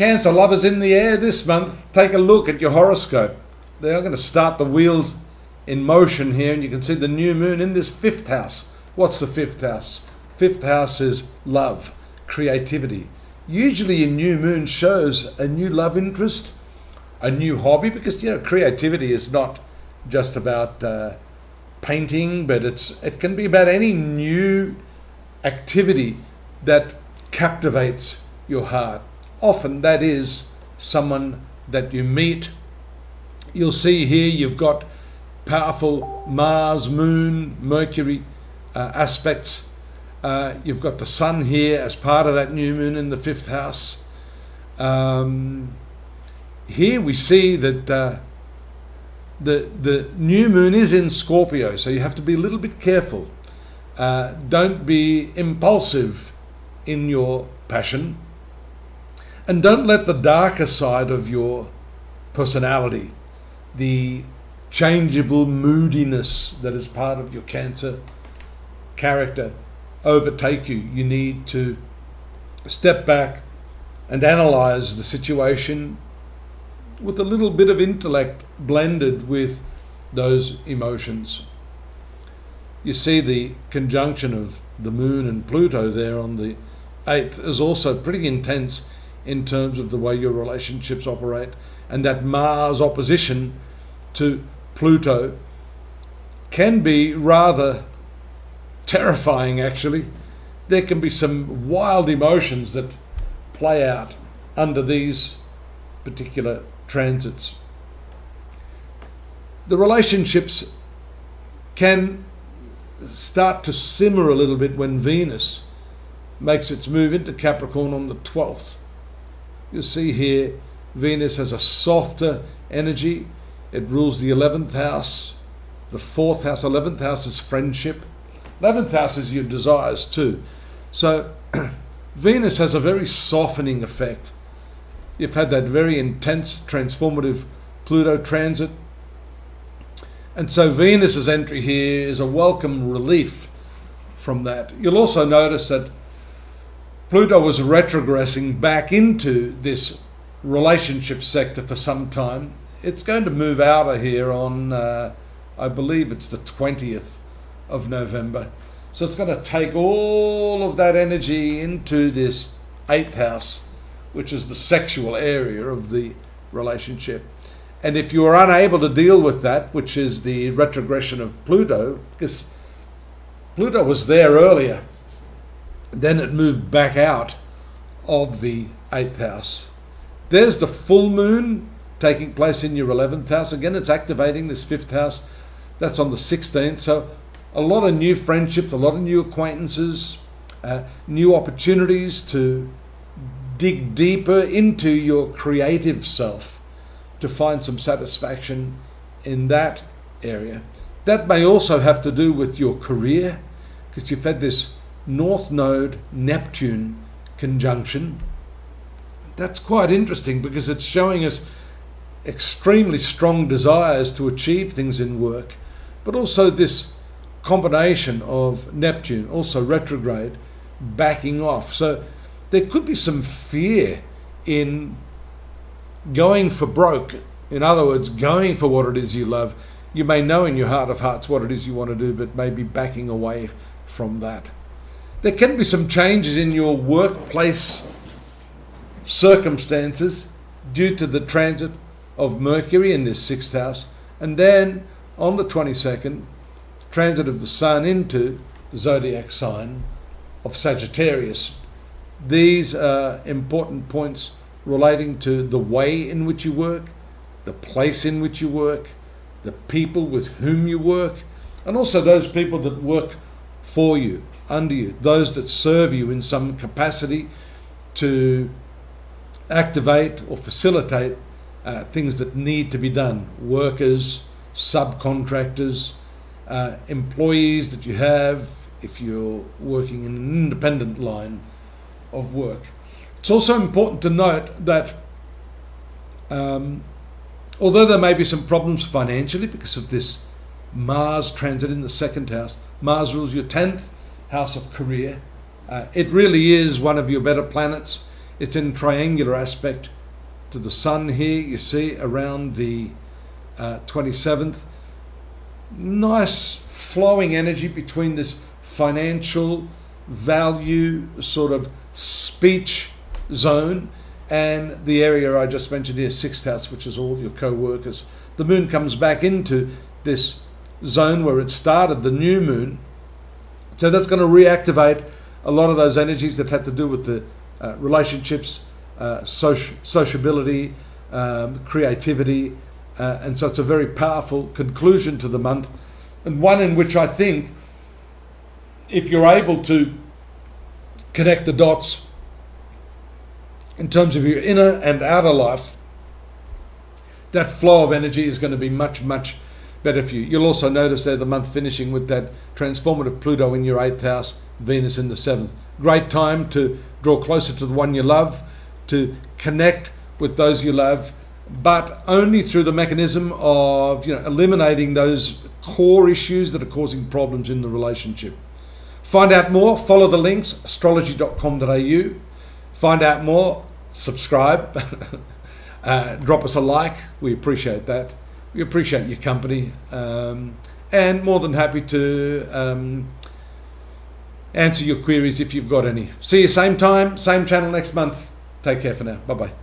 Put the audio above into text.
Cancer lovers in the air this month, take a look at your horoscope. They are going to start the wheels in motion here, and you can see the new moon in this fifth house. What's the fifth house? Fifth house is love, creativity. Usually a new moon shows a new love interest, a new hobby, because creativity is not just about painting, but it can be about any new activity that captivates your heart. Often that is someone that you meet. You'll see here you've got powerful Mars, Moon, Mercury aspects. You've got the Sun here as part of that new moon in the fifth house. Here we see that the new moon is in Scorpio, so you have to be a little bit careful. Don't be impulsive in your passion, and don't let the darker side of your personality, the changeable moodiness that is part of your Cancer character, overtake you. You need to step back and analyze the situation with a little bit of intellect blended with those emotions. You see the conjunction of the moon and Pluto there on the 8th is also pretty intense in terms of the way your relationships operate, and that Mars opposition to Pluto can be rather terrifying, actually. There can be some wild emotions that play out under these particular transits. The relationships can start to simmer a little bit when Venus makes its move into Capricorn on the 12th. You'll see here Venus has a softer energy. It rules the 11th house, the 4th house. 11th house is friendship. 11th house is your desires too. So Venus has a very softening effect. You've had that very intense transformative Pluto transit. And so Venus's entry here is a welcome relief from that. You'll also notice that Pluto was retrogressing back into this relationship sector for some time. It's going to move out of here on, I believe it's the 20th of November. So it's going to take all of that energy into this 8th house, which is the sexual area of the relationship. And if you are unable to deal with that, which is the retrogression of Pluto, because Pluto was there earlier, then it moved back out of the 8th house. There's the full moon taking place in your 11th house. Again, it's activating this 5th house. That's on the 16th. So a lot of new friendships, a lot of new acquaintances, new opportunities to dig deeper into your creative self to find some satisfaction in that area. That may also have to do with your career, because you've had this North Node Neptune conjunction. That's quite interesting because it's showing us extremely strong desires to achieve things in work, but also this combination of Neptune, also retrograde, backing off. So there could be some fear in going for broke. In other words, going for what it is you love. You may know in your heart of hearts what it is you want to do, but maybe backing away from that. There can be some changes in your workplace circumstances due to the transit of Mercury in this 6th house. And then on the 22nd, transit of the Sun into the zodiac sign of Sagittarius. These are important points relating to the way in which you work, the place in which you work, the people with whom you work, and also those people that work for you, under you, those that serve you in some capacity to activate or facilitate things that need to be done. Workers, subcontractors, employees that you have if you're working in an independent line of work. It's also important to note that although there may be some problems financially because of this Mars transit in the 2nd house, Mars rules your 10th house of career. It really is one of your better planets. It's in triangular aspect to the sun here, you see, around the 27th. Nice flowing energy between this financial value sort of speech zone and the area I just mentioned here, 6th house, which is all your co-workers. The moon comes back into this zone where it started, the new moon. So that's going to reactivate a lot of those energies that had to do with the relationships, sociability, creativity. And so it's a very powerful conclusion to the month, and one in which I think if you're able to connect the dots in terms of your inner and outer life, that flow of energy is going to be much, much better for you. You'll also notice there the month finishing with that transformative Pluto in your 8th house, Venus in the 7th. Great time to draw closer to the one you love, to connect with those you love, but only through the mechanism of eliminating those core issues that are causing problems in the relationship. Find out more, follow the links, astrology.com.au. Find out more, subscribe, drop us a like, we appreciate that. We appreciate your company, and more than happy to answer your queries if you've got any. See you same time, same channel next month. Take care for now. Bye-bye.